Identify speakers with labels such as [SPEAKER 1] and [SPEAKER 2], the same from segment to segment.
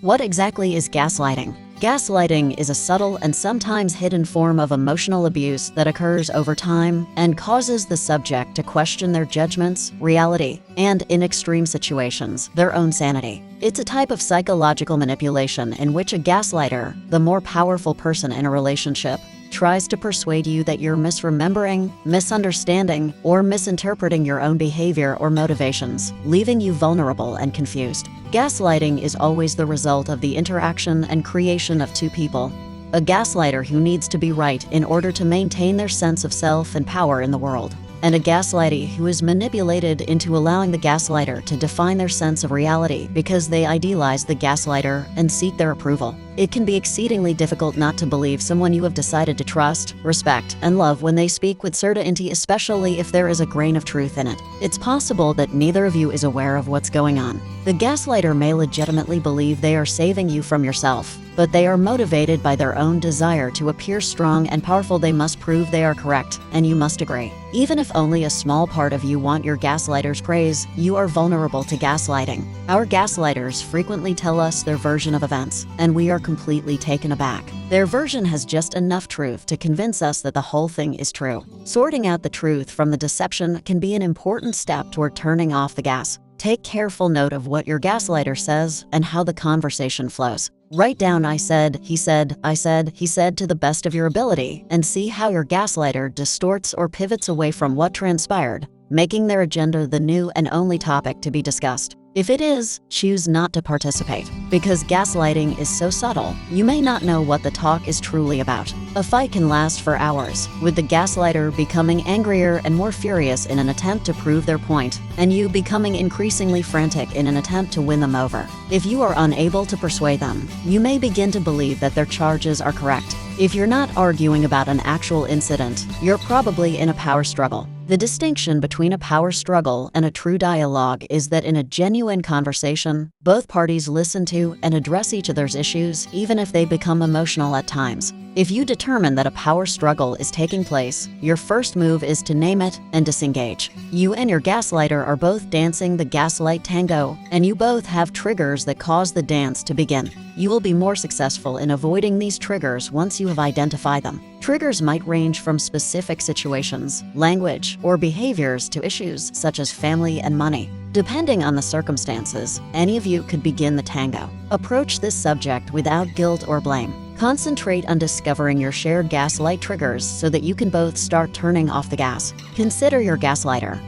[SPEAKER 1] What exactly is gaslighting? Gaslighting is a subtle and sometimes hidden form of emotional abuse that occurs over time and causes the subject to question their judgments, reality, and, in extreme situations, their own sanity. It's a type of psychological manipulation in which a gaslighter, the more powerful person in a relationship, tries to persuade you that you're misremembering, misunderstanding, or misinterpreting your own behavior or motivations, leaving you vulnerable and confused. Gaslighting is always the result of the interaction and creation of two people. A gaslighter who needs to be right in order to maintain their sense of self and power in the world, and a gaslightee who is manipulated into allowing the gaslighter to define their sense of reality because they idealize the gaslighter and seek their approval. It can be exceedingly difficult not to believe someone you have decided to trust, respect, and love when they speak with certainty, especially if there is a grain of truth in it. It's possible that neither of you is aware of what's going on. The gaslighter may legitimately believe they are saving you from yourself, but they are motivated by their own desire to appear strong and powerful. They must prove they are correct, and you must agree. Even if only a small part of you want your gaslighter's praise, you are vulnerable to gaslighting. Our gaslighters frequently tell us their version of events, and we are completely taken aback. Their version has just enough truth to convince us that the whole thing is true. Sorting out the truth from the deception can be an important step toward turning off the gas. Take careful note of what your gaslighter says and how the conversation flows. Write down "I said, he said, I said, he said" to the best of your ability, and see how your gaslighter distorts or pivots away from what transpired, making their agenda the new and only topic to be discussed. If it is, choose not to participate. Because gaslighting is so subtle, you may not know what the talk is truly about. A fight can last for hours, with the gaslighter becoming angrier and more furious in an attempt to prove their point, and you becoming increasingly frantic in an attempt to win them over. If you are unable to persuade them, you may begin to believe that their charges are correct. If you're not arguing about an actual incident, you're probably in a power struggle. The distinction between a power struggle and a true dialogue is that in a genuine conversation, both parties listen to and address each other's issues, even if they become emotional at times. If you determine that a power struggle is taking place, your first move is to name it and disengage. You and your gaslighter are both dancing the gaslight tango, and you both have triggers that cause the dance to begin. You will be more successful in avoiding these triggers once you have identified them. Triggers might range from specific situations, language, or behaviors to issues such as family and money. Depending on the circumstances, any of you could begin the tango. Approach this subject without guilt or blame. Concentrate on discovering your shared gaslight triggers so that you can both start turning off the gas. Consider your gaslighter.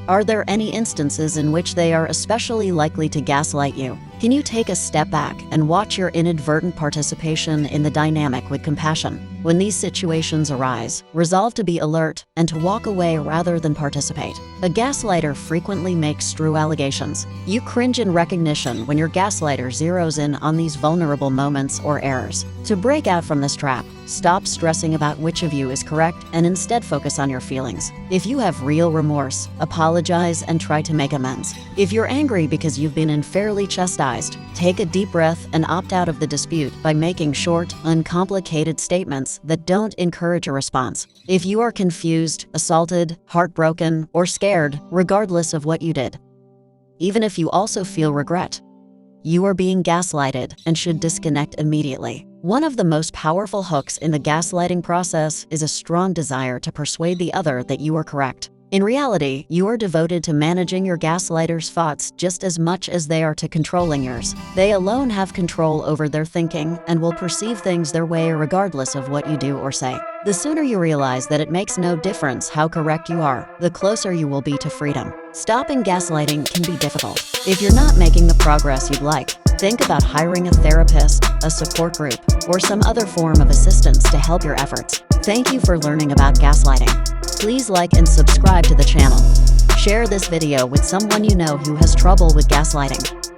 [SPEAKER 1] Are there any instances in which they are especially likely to gaslight you? Can you take a step back and watch your inadvertent participation in the dynamic with compassion? When these situations arise, resolve to be alert and to walk away rather than participate. A gaslighter frequently makes true allegations. You cringe in recognition when your gaslighter zeroes in on these vulnerable moments or errors. To break out from this trap, stop stressing about which of you is correct and instead focus on your feelings. If you have real remorse, apologize and try to make amends. If you're angry because you've been unfairly chastised, take a deep breath and opt out of the dispute by making short, uncomplicated statements that don't encourage a response. If you are confused, assaulted, heartbroken, or scared, regardless of what you did, even if you also feel regret, you are being gaslighted and should disconnect immediately. One of the most powerful hooks in the gaslighting process is a strong desire to persuade the other that you are correct. In reality, you are devoted to managing your gaslighter's thoughts just as much as they are to controlling yours. They alone have control over their thinking and will perceive things their way regardless of what you do or say. The sooner you realize that it makes no difference how correct you are, the closer you will be to freedom. Stopping gaslighting can be difficult. If you're not making the progress you'd like, think about hiring a therapist, a support group, or some other form of assistance to help your efforts. Thank you for learning about gaslighting. Please like and subscribe to the channel. Share this video with someone you know who has trouble with gaslighting.